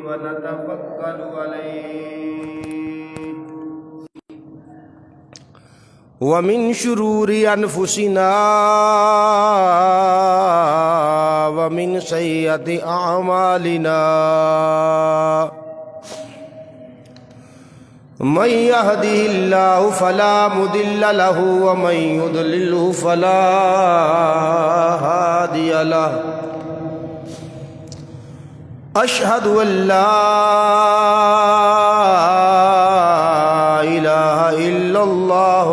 ونتوكل عليه ومن شرور أنفسنا ومن سيئات أعمالنا من يهده الله فلا مضل له ومن يضلله فلا هادي له أشهد أن لا إله إلا الله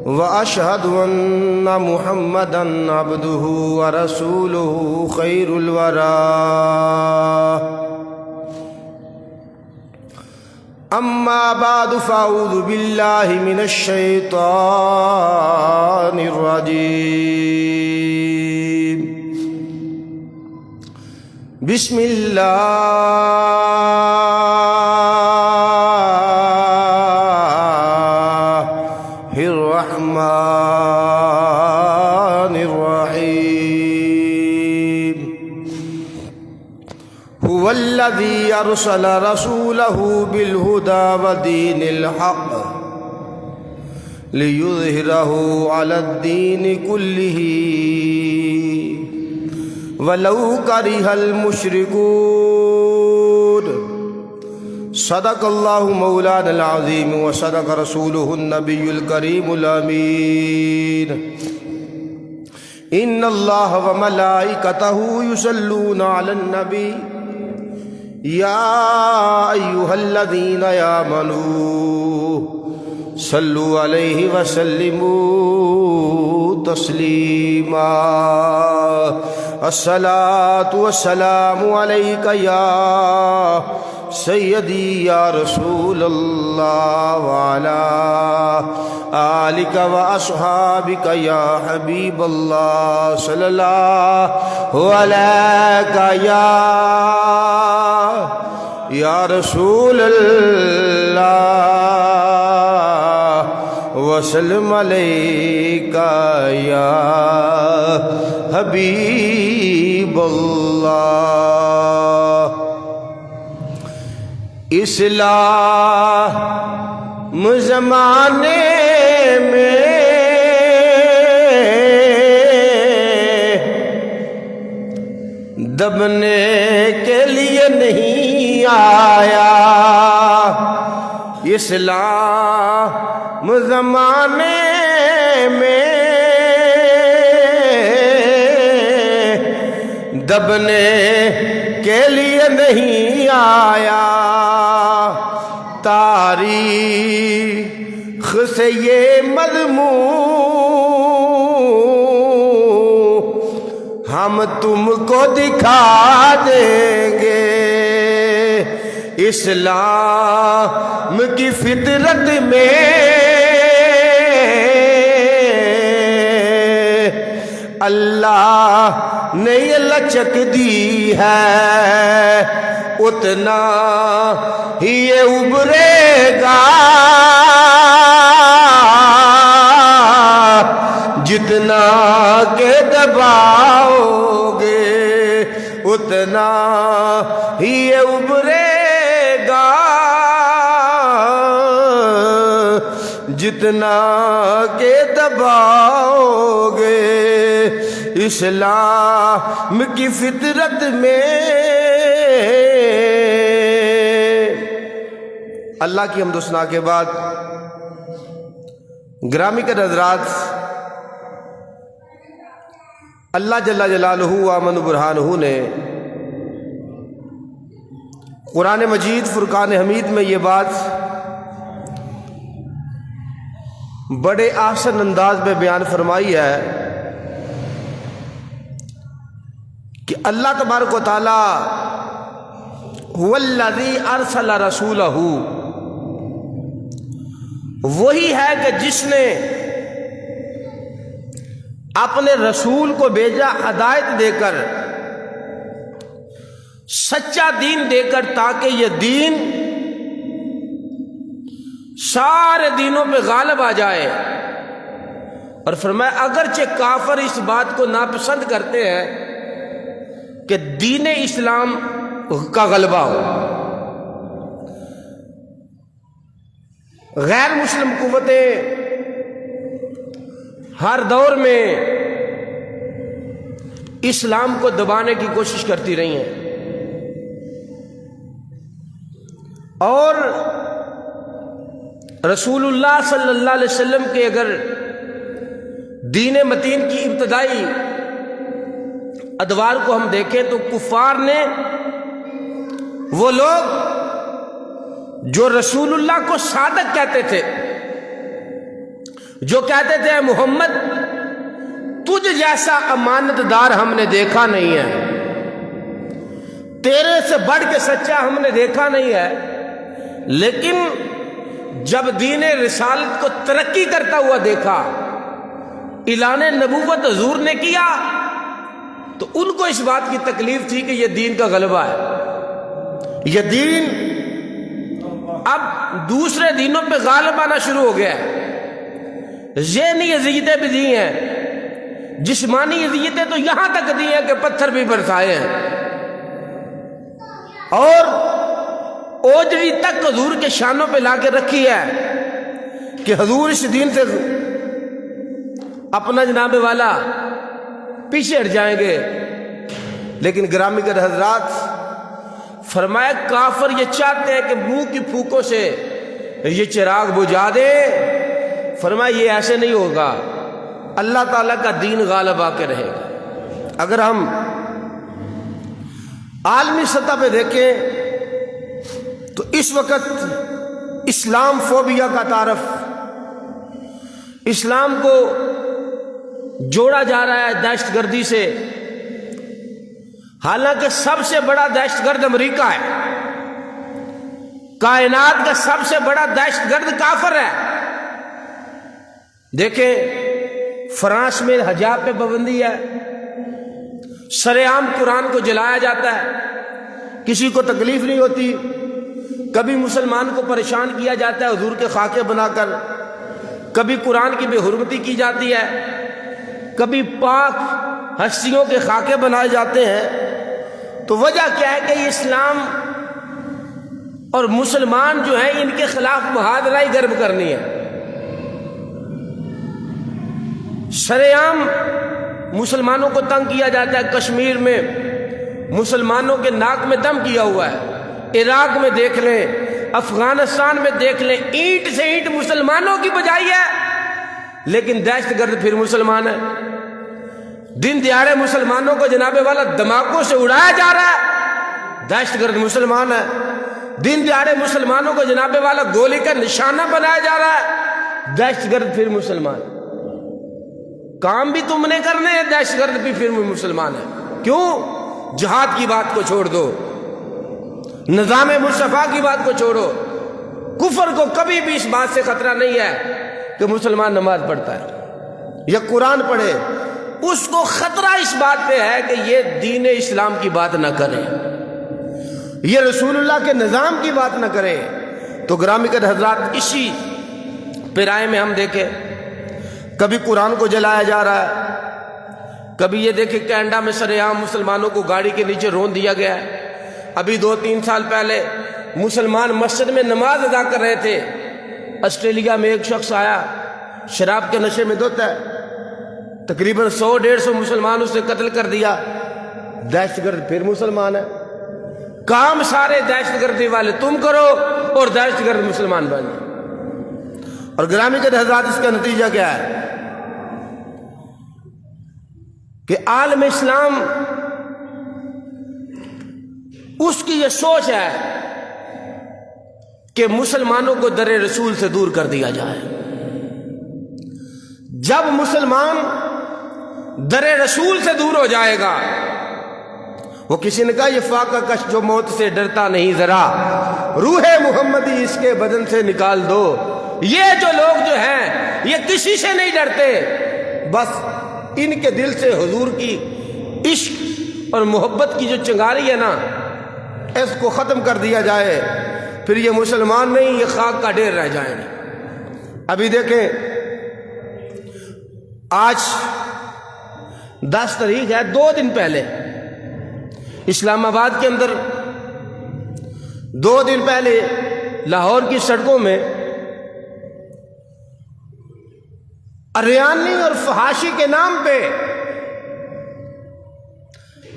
وأشهد أن محمدًا عبده ورسوله خير الورى أما بعد فأعوذ بالله من الشيطان الرجيم بسم الله الرحمن الرحيم هو الذي أرسل رسوله بالهدى ودين الحق ليظهره على الدين كله ولو كره المشركون صدق الله مولانا العظيم وصدق رسوله النبي الكريم الأمين إن الله وملائكته يصلون على النبي يا أيها الذين آمنوا صلوا عليه وسلموا تسليما الصلاة والسلام عليك يا سيدي يا رسول الله وعلى آلك وأصحابك يا حبيب الله صلى الله عليك يا رسول الله وسلم عليك يا حبیب اللہ اسلام زمانے میں دبنے کے لیے نہیں آیا اسلام زمانے میں دبنے کے لیے نہیں آیا تاریخ سے یہ مضمون ہم تم کو دکھا دیں گے اسلام کی فطرت میں اللہ نے یہ لچک دی ہے اتنا ہی یہ ابھرے گا جتنا کہ دباؤ گے اتنا ہی یہ ابھرے گا جتنا کہ دباؤ گے اسلام کی فطرت میں اللہ کی حمد و ثنا کے بعد گرامی کے حضرات اللہ جل جلالہ و امن برہانہ نے قرآن مجید فرقان حمید میں یہ بات بڑے احسن انداز میں بیان فرمائی ہے کہ اللہ تبارک و تعالی هو الذی ارسل رسولہ، وہی ہے کہ جس نے اپنے رسول کو بھیجا ہدایت دے کر، سچا دین دے کر، تاکہ یہ دین سارے دینوں پہ غالب آ جائے۔ اور فرمایا اگرچہ کافر اس بات کو ناپسند کرتے ہیں کہ دین اسلام کا غلبہ ہو۔ غیر مسلم قوتیں ہر دور میں اسلام کو دبانے کی کوشش کرتی رہی ہیں، اور رسول اللہ صلی اللہ علیہ وسلم کے اگر دین متین کی ابتدائی ادوار کو ہم دیکھیں تو کفار نے، وہ لوگ جو رسول اللہ کو صادق کہتے تھے، جو کہتے تھے اے محمد تجھ جیسا امانت دار ہم نے دیکھا نہیں ہے، تیرے سے بڑھ کے سچا ہم نے دیکھا نہیں ہے، لیکن جب دین رسالت کو ترقی کرتا ہوا دیکھا، اعلان نبوت حضور نے کیا، تو ان کو اس بات کی تکلیف تھی کہ یہ دین کا غلبہ ہے، یہ دین اب دوسرے دینوں پہ غالب آنا شروع ہو گیا ہے۔ ذہنی اذیتیں بھی دی ہیں، جسمانی اذیتیں تو یہاں تک دی ہیں کہ پتھر بھی برسائے ہیں، اور اوجری تک حضور کے شانوں پہ لا کے رکھی ہے کہ حضور اس دین سے اپنا جناب والا پیچھے ہٹ جائیں گے۔ لیکن گرامی کے حضرات، فرمایا کافر یہ چاہتے ہیں کہ منہ کی پھوکوں سے یہ چراغ بجھا دے، فرمایا یہ ایسے نہیں ہوگا، اللہ تعالیٰ کا دین غالب آ کے رہے گا۔ اگر ہم عالمی سطح پہ دیکھیں تو اس وقت اسلام فوبیا کا تعارف، اسلام کو جوڑا جا رہا ہے دہشت گردی سے، حالانکہ سب سے بڑا دہشت گرد امریکہ ہے، کائنات کا سب سے بڑا دہشت گرد کافر ہے۔ دیکھیں فرانس میں حجاب پہ پابندی ہے، سرے عام قرآن کو جلایا جاتا ہے، کسی کو تکلیف نہیں ہوتی، کبھی مسلمان کو پریشان کیا جاتا ہے حضور کے خاکے بنا کر، کبھی قرآن کی بے حرمتی کی جاتی ہے، کبھی پاک ہستیوں کے خاکے بنائے جاتے ہیں۔ تو وجہ کیا ہے کہ اسلام اور مسلمان جو ہیں ان کے خلاف محاذرہ گرب کرنی ہے۔ شرعام مسلمانوں کو تنگ کیا جاتا ہے، کشمیر میں مسلمانوں کے ناک میں دم کیا ہوا ہے، عراق میں دیکھ لیں، افغانستان میں دیکھ لیں، اینٹ سے اینٹ مسلمانوں کی بجائی ہے، لیکن دہشت گرد پھر مسلمان ہے۔ دن دیہڑے مسلمانوں کو جناب والا دھماکوں سے اڑایا جا رہا ہے، دہشت گرد مسلمان ہے۔ دن دیہڑے مسلمانوں کو جناب والا گولی کا نشانہ بنایا جا رہا ہے، دہشت گرد پھر مسلمان۔ کام بھی تم نے کرنے ہیں، دہشت گرد بھی پھر مسلمان ہے۔ کیوں؟ جہاد کی بات کو چھوڑ دو، نظام مصطفیٰ کی بات کو چھوڑو۔ کفر کو کبھی بھی اس بات سے خطرہ نہیں ہے کہ مسلمان نماز پڑھتا ہے یا قرآن پڑھے، اس کو خطرہ اس بات پہ ہے کہ یہ دین اسلام کی بات نہ کرے، یہ رسول اللہ کے نظام کی بات نہ کرے۔ تو گرامی کے حضرات، اسی پیرائے میں ہم دیکھیں کبھی قرآن کو جلایا جا رہا ہے، کبھی یہ دیکھیں کینیڈا میں سرعام مسلمانوں کو گاڑی کے نیچے رون دیا گیا ہے۔ ابھی 2-3 سال پہلے مسلمان مسجد میں نماز ادا کر رہے تھے، آسٹریلیا میں ایک شخص آیا، شراب کے نشے میں دھت ہے، تقریباً 100-150 مسلمان اس نے قتل کر دیا۔ دہشت گرد پھر مسلمان ہے، کام سارے دہشت گردی والے تم کرو اور دہشت گرد مسلمان بن جائے۔ اور گرامی کے حضرات، اس کا نتیجہ کیا ہے کہ عالم اسلام اس کی یہ سوچ ہے کہ مسلمانوں کو در رسول سے دور کر دیا جائے۔ جب مسلمان در رسول سے دور ہو جائے گا، وہ کسی نے کہا یہ فاقہ کش جو موت سے ڈرتا نہیں ذرا، روح محمدی اس کے بدن سے نکال دو۔ یہ جو لوگ جو ہیں یہ کسی سے نہیں ڈرتے، بس ان کے دل سے حضور کی عشق اور محبت کی جو چنگاری ہے نا، اس کو ختم کر دیا جائے، پھر یہ مسلمان نہیں، یہ خاک کا ڈھیر رہ جائیں گے۔ ابھی دیکھیں آج 10 تاریخ ہے، 2 دن پہلے اسلام آباد کے اندر 2 دن پہلے لاہور کی سڑکوں میں اریانی اور فحاشی کے نام پہ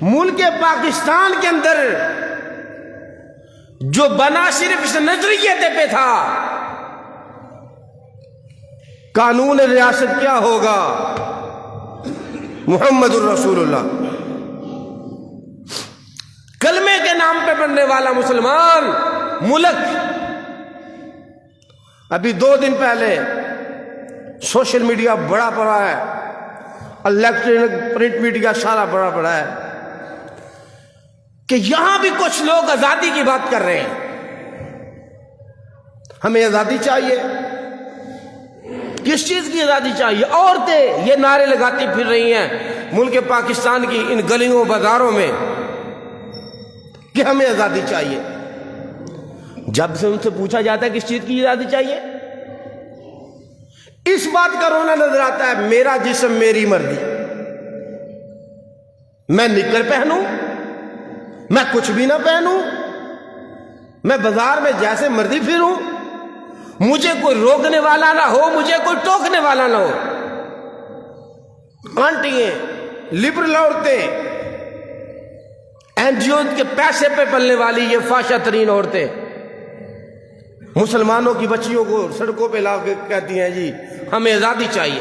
ملک پاکستان کے اندر جو بنا صرف اس نظریے پہ تھا قانون ریاست کیا ہوگا، محمد الرسول اللہ، کلمے کے نام پہ بننے والا مسلمان ملک ابھی 2 دن پہلے سوشل میڈیا بڑا پڑا ہے، الیکٹرانک پرنٹ میڈیا سارا بڑا پڑا ہے کہ یہاں بھی کچھ لوگ آزادی کی بات کر رہے ہیں۔ ہمیں آزادی چاہیے، کس چیز کی آزادی چاہیے؟ عورتیں یہ نعرے لگاتی پھر رہی ہیں ملک پاکستان کی ان گلیوں بازاروں میں کہ ہمیں آزادی چاہیے۔ جب سے ان سے پوچھا جاتا ہے کس چیز کی آزادی چاہیے، اس بات کا رونا نظر آتا ہے، میرا جسم میری مرضی، میں نکر پہنوں، میں کچھ بھی نہ پہنوں، میں بازار میں جیسے مرضی پھروں، مجھے کوئی روکنے والا نہ ہو، مجھے کوئی ٹوکنے والا نہ ہو۔ آنٹیاں، لبرل عورتیں، این جی او کے پیسے پہ پلنے والی یہ فحشہ ترین عورتیں مسلمانوں کی بچیوں کو سڑکوں پہ لا کے کہتی ہیں جی ہمیں آزادی چاہیے۔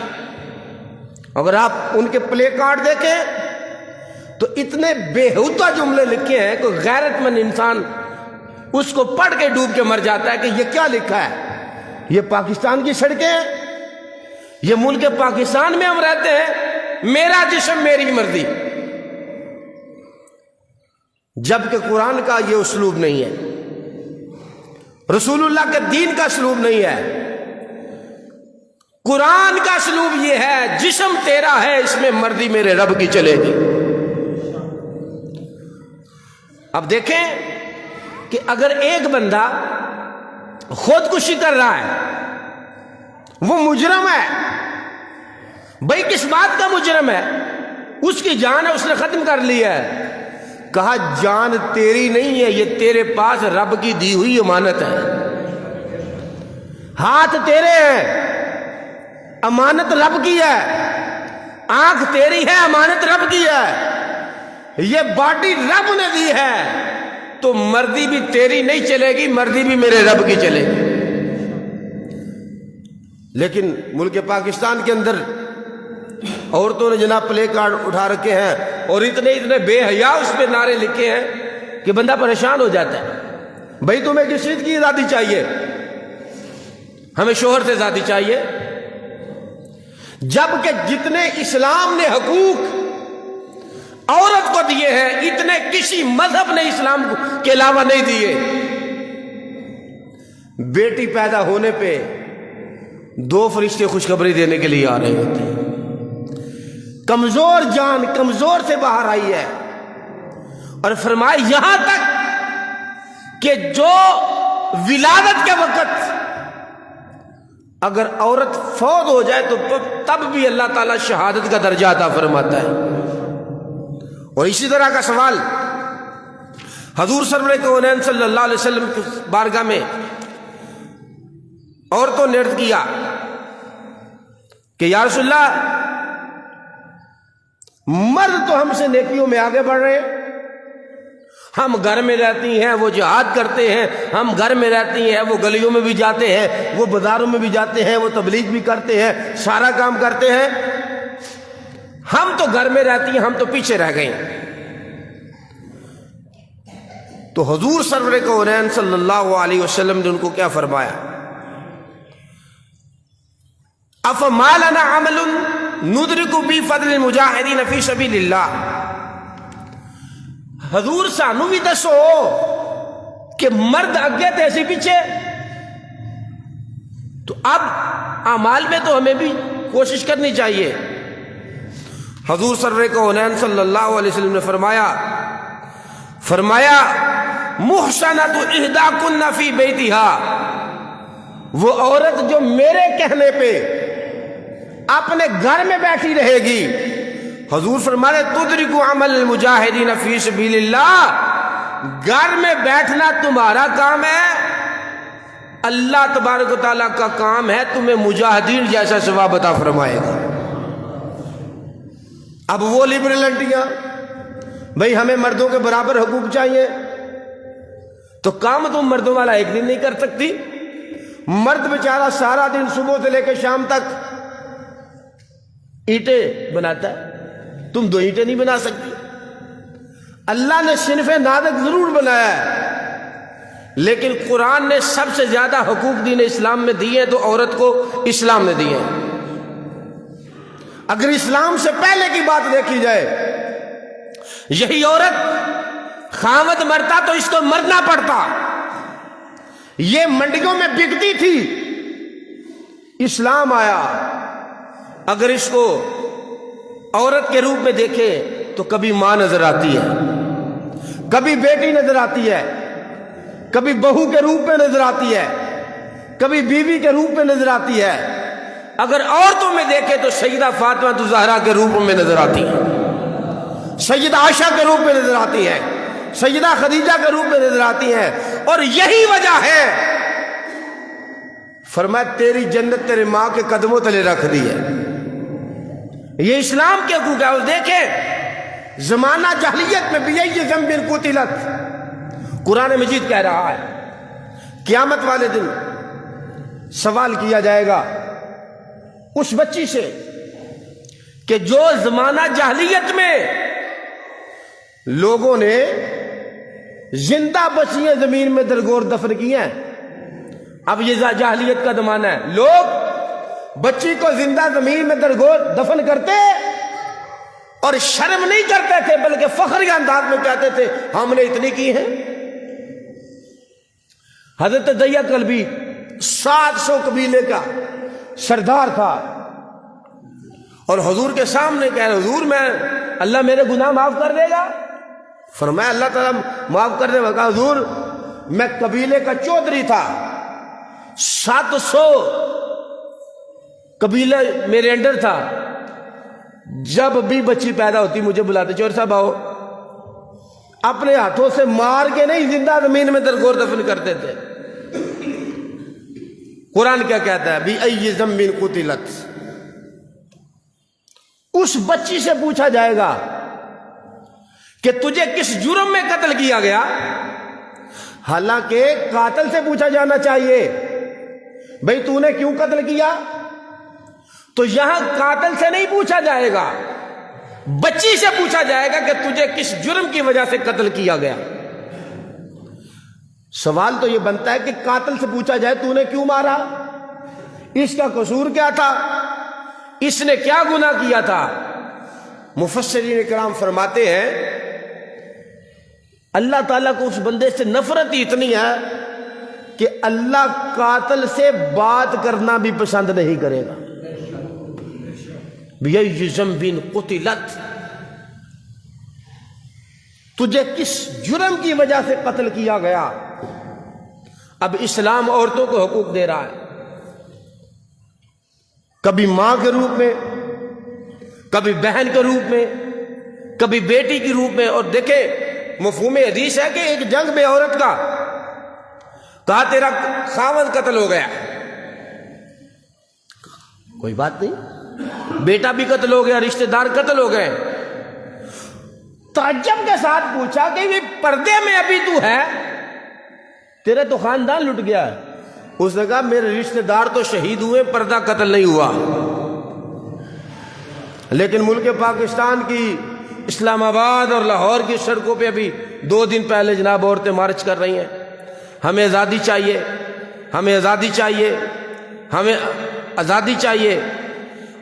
اگر آپ ان کے پلے کارڈ دیکھیں تو اتنے بےہودہ جملے لکھے ہیں، کوئی غیرت مند انسان اس کو پڑھ کے ڈوب کے مر جاتا ہے کہ یہ کیا لکھا ہے۔ یہ پاکستان کی سڑکیں ہیں، یہ ملک پاکستان میں ہم رہتے ہیں، میرا جسم میری مرضی، جبکہ قرآن کا یہ اسلوب نہیں ہے، رسول اللہ کے دین کا اسلوب نہیں ہے۔ قرآن کا اسلوب یہ ہے جسم تیرا ہے، اس میں مرضی میرے رب کی چلے گی۔ اب دیکھیں کہ اگر ایک بندہ خودکشی کر رہا ہے وہ مجرم ہے، بھائی کس بات کا مجرم ہے؟ اس کی جان ہے، اس نے ختم کر لی ہے۔ کہا جان تیری نہیں ہے، یہ تیرے پاس رب کی دی ہوئی امانت ہے، ہاتھ تیرے ہیں، امانت رب کی ہے، آنکھ تیری ہے، امانت رب کی ہے، یہ باڈی رب نے دی ہے، تو مرضی بھی تیری نہیں چلے گی، مرضی بھی میرے رب کی چلے گی۔ لیکن ملک پاکستان کے اندر عورتوں نے جناب پلے کارڈ اٹھا رکھے ہیں اور اتنے بے حیا اس پہ نعرے لکھے ہیں کہ بندہ پریشان ہو جاتا ہے۔ بھائی تمہیں کس چیز کی آزادی چاہیے؟ ہمیں شوہر سے آزادی چاہیے، جبکہ جتنے اسلام نے حقوق عورت کو دیے ہیں اتنے کسی مذہب نے اسلام کے علاوہ نہیں دیے۔ بیٹی پیدا ہونے پہ 2 فرشتے خوشخبری دینے کے لیے آ رہے ہوتے ہیں، کمزور جان کمزور سے باہر آئی ہے، اور فرمایا یہاں تک کہ جو ولادت کے وقت اگر عورت فوت ہو جائے تو تب بھی اللہ تعالیٰ شہادت کا درجہ عطا فرماتا ہے۔ اور اسی طرح کا سوال حضور سرور کونین صلی اللہ علیہ وسلم کی بارگاہ میں عورتوں نے عرض کیا کہ یا رسول اللہ، مرد تو ہم سے نیکیوں میں آگے بڑھ رہے ہیں، ہم گھر میں رہتی ہیں، وہ جہاد کرتے ہیں، ہم گھر میں رہتی ہیں، وہ گلیوں میں بھی جاتے ہیں، وہ بازاروں میں بھی جاتے ہیں، وہ تبلیغ بھی کرتے ہیں، سارا کام کرتے ہیں، ہم تو گھر میں رہتی ہیں، ہم تو پیچھے رہ گئے ہیں۔ تو حضور سرور کونین صلی اللہ علیہ وسلم نے ان کو کیا فرمایا؟ افما لنا عمل ندرک بفضل المجاہدین فی سبیل اللہ۔ حضور سانو بھی دسو کہ مرد اگے تھے اسی پیچھے، تو اب اعمال میں تو ہمیں بھی کوشش کرنی چاہیے۔ حضور سرور کونین صلی اللہ علیہ وسلم نے فرمایا محسنۃ احداکن فی بیتہا، وہ عورت جو میرے کہنے پہ اپنے گھر میں بیٹھی رہے گی، حضور فرماتے تدرک عمل المجاہدین فی سبیل اللہ، گھر میں بیٹھنا تمہارا کام ہے، اللہ تبارک و تعالیٰ کا کام ہے تمہیں مجاہدین جیسا ثواب عطا فرمائے گا۔ اب وہ لبرلٹیاں، بھئی ہمیں مردوں کے برابر حقوق چاہیے، تو کام تم مردوں والا ایک دن نہیں کر سکتی۔ مرد بیچارہ سارا دن صبح سے لے کے شام تک اینٹیں بناتا ہے، تم 2 اینٹیں نہیں بنا سکتی۔ اللہ نے صنف نازک ضرور بنایا ہے، لیکن قرآن نے سب سے زیادہ حقوق دین اسلام میں دیے تو عورت کو اسلام نے دیے ہیں۔ اگر اسلام سے پہلے کی بات دیکھی جائے، یہی عورت خاوند مرتا تو اس کو مرنا پڑتا، یہ منڈیوں میں بکتی تھی، اسلام آیا، اگر اس کو عورت کے روپ میں دیکھے تو کبھی ماں نظر آتی ہے، کبھی بیٹی نظر آتی ہے، کبھی بہو کے روپ میں نظر آتی ہے، کبھی بیوی کے روپ میں نظر آتی ہے۔ اگر عورتوں میں دیکھے تو سیدہ فاطمہ زہرا کے روپ میں نظر آتی ہے، سیدہ عائشہ کے روپ میں نظر آتی ہے، سیدہ خدیجہ کے روپ میں نظر آتی ہیں، اور یہی وجہ ہے فرمایا تیری جنت تیرے ماں کے قدموں تلے رکھ دی ہے۔ یہ اسلام کے حقوق ہے۔ اور دیکھیں زمانہ جاہلیت میں بھی ذنب قتلت، قرآن مجید کہہ رہا ہے قیامت والے دن سوال کیا جائے گا اس بچی سے کہ جو زمانہ جاہلیت میں لوگوں نے زندہ بچیاں زمین میں درگور دفن کی ہیں، اب یہ جاہلیت کا زمانہ ہے، لوگ بچی کو زندہ زمین میں درگور دفن کرتے اور شرم نہیں کرتے تھے بلکہ فخری انداز میں کہتے تھے ہم نے اتنی کی ہیں۔ حضرت دیا کلبی 700 قبیلے کا سردار تھا اور حضور کے سامنے کہہ رہے حضور میں اللہ میرے گناہ معاف کر دے گا؟ فرمایا اللہ تعالیٰ معاف کر دے گا۔ حضور میں قبیلے کا چودھری تھا، 700 قبیلہ میرے انڈر تھا، جب بھی بچی پیدا ہوتی مجھے بلاتے چور صاحب آؤ، اپنے ہاتھوں سے مار کے نہیں زندہ زمین میں درگور دفن کرتے تھے۔ قرآن کیا کہتا ہے بِأَيِّ ذَنبٍ قُتِلَتْ، اس بچی سے پوچھا جائے گا کہ تجھے کس جرم میں قتل کیا گیا، حالانکہ قاتل سے پوچھا جانا چاہیے بھئی تو نے کیوں قتل کیا، تو یہاں قاتل سے نہیں پوچھا جائے گا، بچی سے پوچھا جائے گا کہ تجھے کس جرم کی وجہ سے قتل کیا گیا۔ سوال تو یہ بنتا ہے کہ قاتل سے پوچھا جائے تو نے کیوں مارا، اس کا قصور کیا تھا، اس نے کیا گناہ کیا تھا۔ مفسرین کرام فرماتے ہیں اللہ تعالیٰ کو اس بندے سے نفرت ہی اتنی ہے کہ اللہ قاتل سے بات کرنا بھی پسند نہیں کرے گا۔ بِأَيِّ ذَنبٍ قُتِلَتْ، تجھے کس جرم کی وجہ سے قتل کیا گیا۔ اب اسلام عورتوں کو حقوق دے رہا ہے، کبھی ماں کے روپ میں، کبھی بہن کے روپ میں، کبھی بیٹی کے روپ میں۔ اور دیکھیں مفہوم حدیث ہے کہ ایک جنگ میں عورت کا کہا تیرا خاوند قتل ہو گیا، کوئی بات نہیں، بیٹا بھی قتل ہو گیا، رشتہ دار قتل ہو گئے، تعجب کے ساتھ پوچھا کہ یہ پردے میں ابھی تو ہے، تیرے تو خاندان لٹ گیا ہے۔ اس نے کہا میرے رشتہ دار تو شہید ہوئے، پردہ قتل نہیں ہوا۔ لیکن ملک پاکستان کی اسلام آباد اور لاہور کی سڑکوں پہ ابھی 2 دن پہلے جناب عورتیں مارچ کر رہی ہیں، ہمیں آزادی چاہیے، ہمیں آزادی چاہیے، ہمیں آزادی چاہیے۔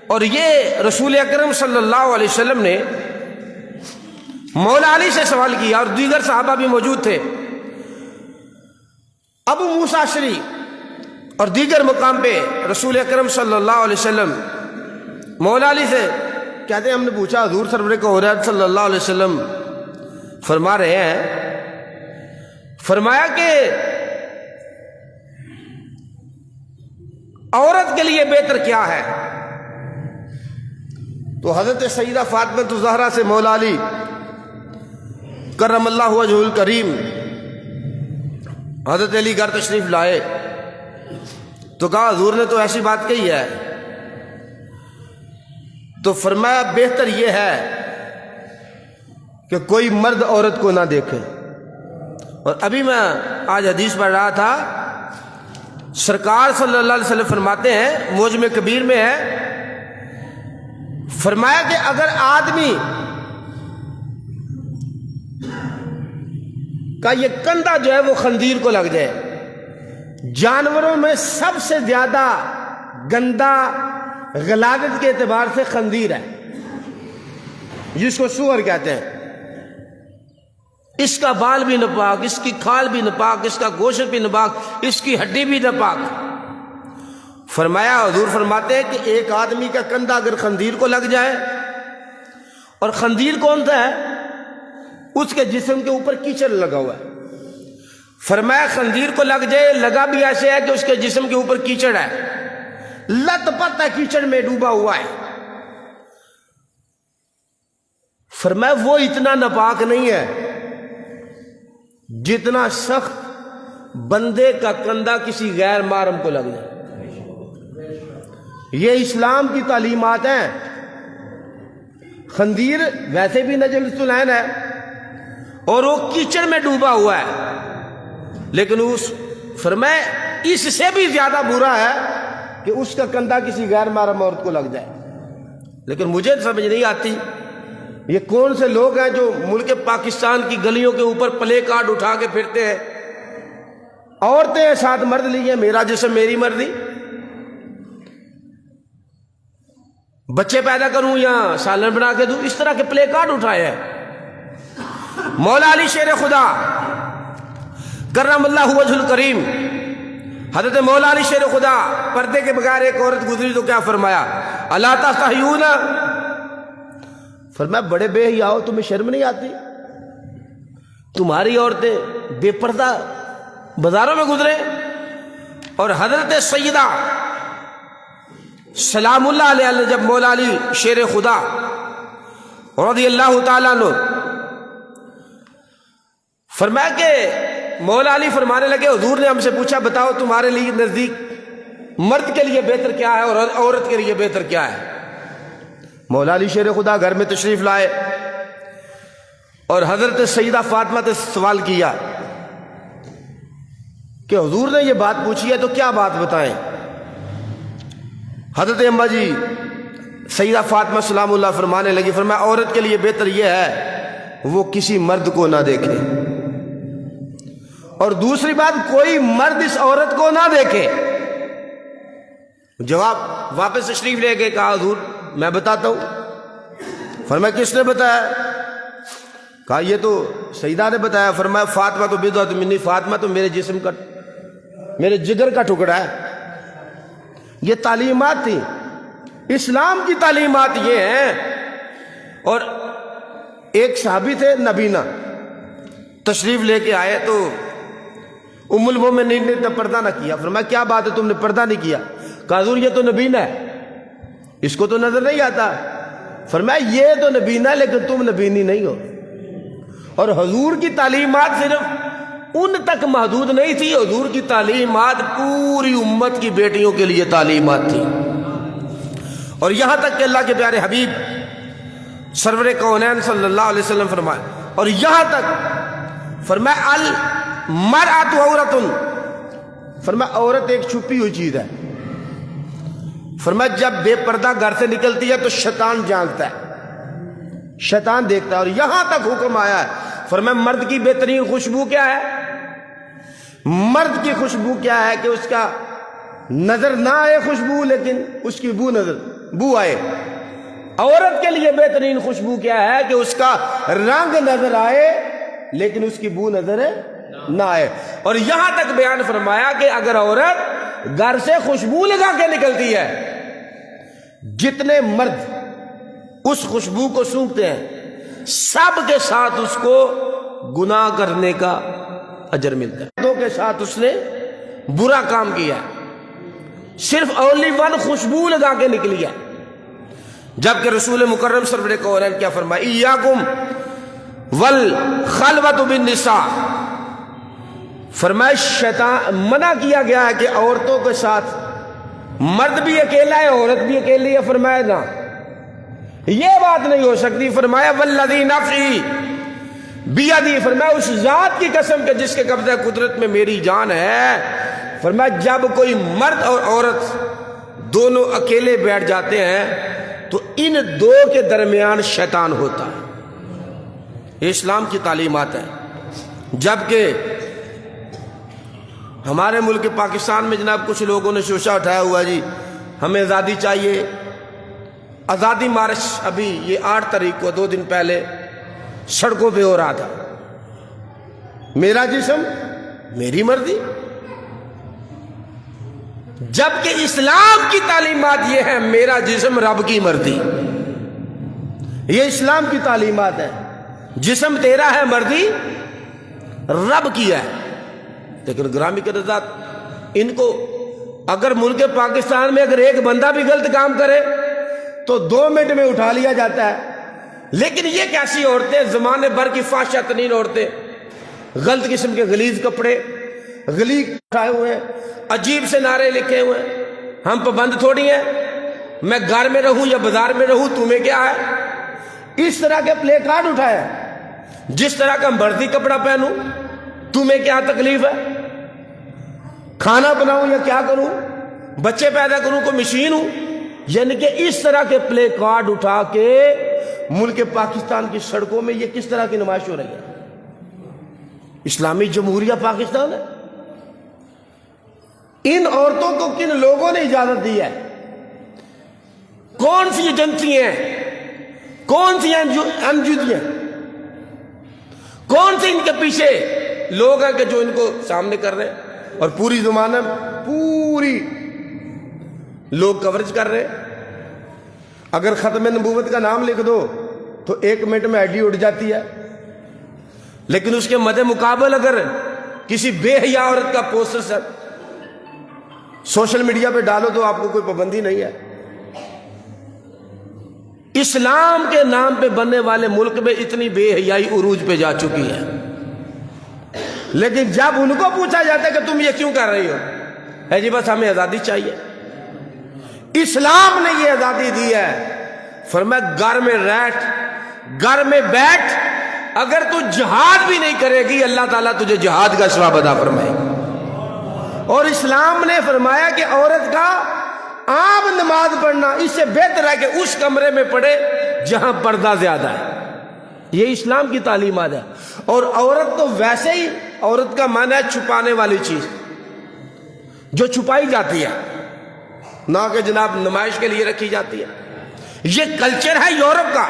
اور یہ رسول اکرم صلی اللہ علیہ وسلم نے مولا علی سے سوال کیا اور دیگر صحابہ بھی موجود تھے، ابو موسیٰ اشعری اور دیگر مقام پہ رسول اکرم صلی اللہ علیہ وسلم مولا علی سے کہتے ہیں ہم نے پوچھا حضور سرور کائنات صلی اللہ علیہ وسلم فرما رہے ہیں، فرمایا کہ عورت کے لیے بہتر کیا ہے، تو حضرت سیدہ فاطمہ زہرا سے مولا علی کرم اللہ وجہ الکریم حضرت علی گھر تشریف لائے تو کہا حضور نے تو ایسی بات کہی ہے، تو فرمایا بہتر یہ ہے کہ کوئی مرد عورت کو نہ دیکھے۔ اور ابھی میں آج حدیث پڑھ رہا تھا، سرکار صلی اللہ علیہ وسلم فرماتے ہیں، معجم کبیر میں ہے، فرمایا کہ اگر آدمی کا یہ کندھا جو ہے وہ خنزیر کو لگ جائے، جانوروں میں سب سے زیادہ گندا غلاظت کے اعتبار سے خنزیر ہے، جس کو سور کہتے ہیں، اس کا بال بھی ناپاک، اس کی کھال بھی ناپاک، اس کا گوشت بھی ناپاک، اس کی ہڈی بھی ناپاک۔ فرمایا حضور فرماتے ہیں کہ ایک آدمی کا کندھا اگر خنزیر کو لگ جائے، اور خنزیر کون سا ہے؟ اس کے جسم کے اوپر کیچڑ لگا ہوا ہے۔ فرمایا خنزیر کو لگ جائے، لگا بھی ایسے ہے کہ اس کے جسم کے اوپر کیچڑ ہے، لت پت ہے، کیچڑ میں ڈوبا ہوا ہے۔ فرمایا وہ اتنا ناپاک نہیں ہے جتنا سخت بندے کا کندھا کسی غیر محرم کو لگ جائے۔ یہ اسلام کی تعلیمات ہیں۔ خنزیر ویسے بھی نجس العین ہے اور وہ کیچڑ میں ڈوبا ہوا ہے، لیکن اس فرمائے اس سے بھی زیادہ برا ہے کہ اس کا کندھا کسی غیر محرم عورت کو لگ جائے۔ لیکن مجھے سمجھ نہیں آتی یہ کون سے لوگ ہیں جو ملک پاکستان کی گلیوں کے اوپر پلے کارڈ اٹھا کے پھرتے ہیں، عورتیں ساتھ مرد لیے، میرا جسم میری مرضی، بچے پیدا کروں یا سالن بنا کے دوں، اس طرح کے پلے کارڈ اٹھائے ہیں۔ مولا علی شیر خدا کرم اللہ وجہ الکریم، حضرت مولا علی شیر خدا، پردے کے بغیر ایک عورت گزری تو کیا فرمایا؟ الا تستحیون، فرمایا بڑے بے حیا ہو، تمہیں شرم نہیں آتی؟ تمہاری عورتیں بے پردہ بازاروں میں گزرے۔ اور حضرت سیدہ سلام اللہ علیہ جب مولا علی شیر خدا رضی اللہ تعالیٰ عنہ فرمایا کہ مولا علی فرمانے لگے، حضور نے ہم سے پوچھا بتاؤ تمہارے لیے نزدیک مرد کے لیے بہتر کیا ہے اور عورت کے لیے بہتر کیا ہے؟ مولا علی شیر خدا گھر میں تشریف لائے اور حضرت سیدہ فاطمہ سے سوال کیا کہ حضور نے یہ بات پوچھی ہے تو کیا بات بتائیں؟ حضرت اماں جی سیدہ فاطمہ سلام اللہ فرمانے لگی، فرمایا عورت کے لیے بہتر یہ ہے وہ کسی مرد کو نہ دیکھے، اور دوسری بات کوئی مرد اس عورت کو نہ دیکھے۔ جواب واپس تشریف لے کے کہا حضور میں بتاتا ہوں۔ فرمایا کس نے بتایا؟ کہا یہ تو سیدہ نے بتایا۔ فرمایا فاطمہ تو بضعۃ منی، فاطمہ تو میرے جسم کا، میرے جگر کا ٹکڑا ہے۔ یہ تعلیمات تھی، اسلام کی تعلیمات یہ ہیں۔ اور ایک صحابی تھے نبینا، تشریف لے کے آئے تو ام المومنین نے پردہ نہ کیا۔ فرمایا کیا بات ہے تم نے پردہ نہیں کیا؟ کہا حضور یہ تو نبینا ہے، اس کو تو نظر نہیں آتا۔ فرمایا یہ تو نبینا ہے لیکن تم نبینی نہیں ہو۔ اور حضور کی تعلیمات صرف ان تک محدود نہیں تھی، حضور کی تعلیمات پوری امت کی بیٹیوں کے لیے تعلیمات تھی۔ اور یہاں تک کہ اللہ کے پیارے حبیب سرور کونین صلی اللہ علیہ وسلم فرمائے، اور یہاں تک فرمایا المرأۃ عورۃ، فرمایا عورت ایک چھپی ہوئی چیز ہے۔ فرمایا جب بے پردہ گھر سے نکلتی ہے تو شیطان جانتا ہے، شیطان دیکھتا ہے۔ اور یہاں تک حکم آیا ہے، فرمایا مرد کی بہترین خوشبو کیا ہے؟ مرد کی خوشبو کیا ہے کہ اس کا نظر نہ آئے خوشبو لیکن اس کی بو آئے۔ عورت کے لیے بہترین خوشبو کیا ہے کہ اس کا رنگ نظر آئے لیکن اس کی بو نظر نہ آئے۔ اور یہاں تک بیان فرمایا کہ اگر عورت گھر سے خوشبو لگا کے نکلتی ہے، جتنے مرد اس خوشبو کو سونگھتے ہیں سب کے ساتھ اس کو گناہ کرنے کا اجر ملتا ہے۔ دو کے ساتھ اس نے برا کام کیا، صرف اونلی ون خوشبو لگا کے نکلی ہے۔ جبکہ رسول مکرم سرور کونین کیا فرمایا؟ ایاکم والخلوۃ بالنساء، فرمایا شیطان منع کیا گیا ہے کہ عورتوں کے ساتھ مرد بھی اکیلا ہے عورت بھی اکیلی ہے، فرمایا نہ یہ بات نہیں ہو سکتی، فرمایا والذی نفسی بیدی، فرمایا اس ذات کی قسم کہ جس کے قبضہ قدرت میں میری جان ہے، فرمایا جب کوئی مرد اور عورت دونوں اکیلے بیٹھ جاتے ہیں تو ان دو کے درمیان شیطان ہوتا ہے۔ یہ اسلام کی تعلیمات ہے۔ جبکہ ہمارے ملک پاکستان میں جناب کچھ لوگوں نے شوشہ اٹھایا ہوا جی ہمیں آزادی چاہیے، آزادی مارچ ابھی یہ 8 تاریخ کو 2 دن پہلے سڑکوں پہ ہو رہا تھا، میرا جسم میری مرضی، جبکہ اسلام کی تعلیمات یہ ہے میرا جسم رب کی مرضی، یہ اسلام کی تعلیمات ہے، جسم تیرا ہے مرضی رب کی ہے۔ لیکن گرامی قدرات ان کو اگر ملک پاکستان میں اگر ایک بندہ بھی غلط کام کرے تو 2 منٹ میں اٹھا لیا جاتا ہے، لیکن یہ کیسی عورتیں زمانے بھر کی فحشہ ترین عورتیں، غلط قسم کے غلیظ کپڑے غلیظ اٹھائے ہوئے ہیں، عجیب سے نعرے لکھے ہوئے ہیں، ہم پابند تھوڑی ہیں، میں گھر میں رہوں یا بازار میں رہوں تمہیں کیا ہے، اس طرح کے پلے کارڈ اٹھائے، جس طرح کا مرضی کپڑا پہنوں تمہیں کیا تکلیف ہے، کھانا بناؤں یا کیا کروں، بچے پیدا کروں کوئی مشین ہوں، یعنی کہ اس طرح کے پلے کارڈ اٹھا کے ملک پاکستان کی سڑکوں میں یہ کس طرح کی نمائش ہو رہی ہے؟ اسلامی جمہوریہ پاکستان ہے۔ ان عورتوں کو کن لوگوں نے اجازت دی ہے؟ کون سی ایجنسی ہیں، کون سی انجوجیاں، کون سے ان کے پیچھے لوگ ہیں کہ جو ان کو سامنے کر رہے ہیں، اور پوری زمانہ پوری لوگ کوریج کر رہے ہیں۔ اگر ختم نبوت کا نام لکھ دو تو 1 منٹ میں آئی ڈی اٹھ جاتی ہے، لیکن اس کے مد مقابل اگر کسی بے حیا عورت کا پوسٹر سوشل میڈیا پہ ڈالو تو آپ کو کوئی پابندی نہیں ہے۔ اسلام کے نام پہ بننے والے ملک میں اتنی بے حیائی عروج پہ جا چکی ہے، لیکن جب ان کو پوچھا جاتا ہے کہ تم یہ کیوں کر رہی ہو، ہے جی بس ہمیں آزادی چاہیے۔ اسلام نے یہ آزادی دی ہے، فرمایا گھر میں گھر میں بیٹھ، اگر تو جہاد بھی نہیں کرے گی اللہ تعالیٰ تجھے جہاد کا ثواب عطا فرمائے گا۔ اور اسلام نے فرمایا کہ عورت کا عام نماز پڑھنا اس سے بہتر ہے کہ اس کمرے میں پڑھے جہاں پردہ زیادہ ہے، یہ اسلام کی تعلیمات ہے۔ اور عورت تو ویسے ہی، عورت کا معنی ہے چھپانے والی چیز جو چھپائی جاتی ہے، نہ کہ جناب نمائش کے لیے رکھی جاتی ہے۔ یہ کلچر ہے یورپ کا،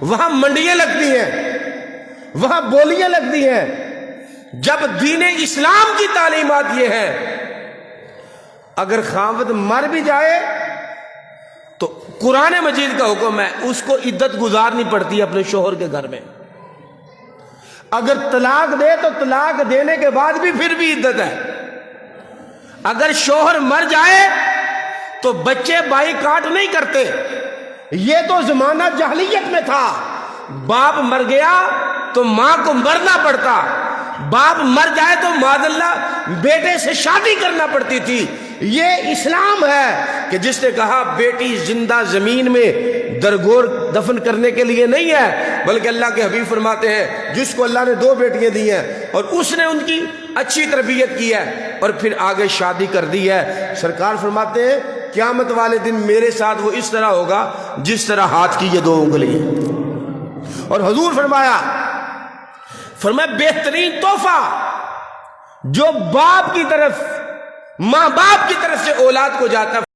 وہاں منڈیاں لگتی ہیں، وہاں بولیاں لگتی ہیں، جب دین اسلام کی تعلیمات یہ ہے اگر خاوند مر بھی جائے تو قرآن مجید کا حکم ہے اس کو عدت گزارنی پڑتی ہے اپنے شوہر کے گھر میں، اگر طلاق دے تو طلاق دینے کے بعد بھی پھر بھی عدت ہے، اگر شوہر مر جائے تو بچے بائی کاٹ نہیں کرتے، یہ تو زمانہ جاہلیت میں تھا، باپ مر گیا تو ماں کو مرنا پڑتا، باپ مر جائے تو معاذ اللہ بیٹے سے شادی کرنا پڑتی تھی۔ یہ اسلام ہے کہ جس نے کہا بیٹی زندہ زمین میں درگور دفن کرنے کے لیے نہیں ہے، بلکہ اللہ کے حبیب فرماتے ہیں جس کو اللہ نے 2 بیٹیاں دی ہیں اور اس نے ان کی اچھی تربیت کی ہے اور پھر آگے شادی کر دی ہے، سرکار فرماتے ہیں قیامت والے دن میرے ساتھ وہ اس طرح ہوگا جس طرح ہاتھ کی یہ 2 انگلیاں۔ اور حضور فرمایا بہترین تحفہ جو باپ کی طرف، ماں باپ کی طرف سے اولاد کو جاتا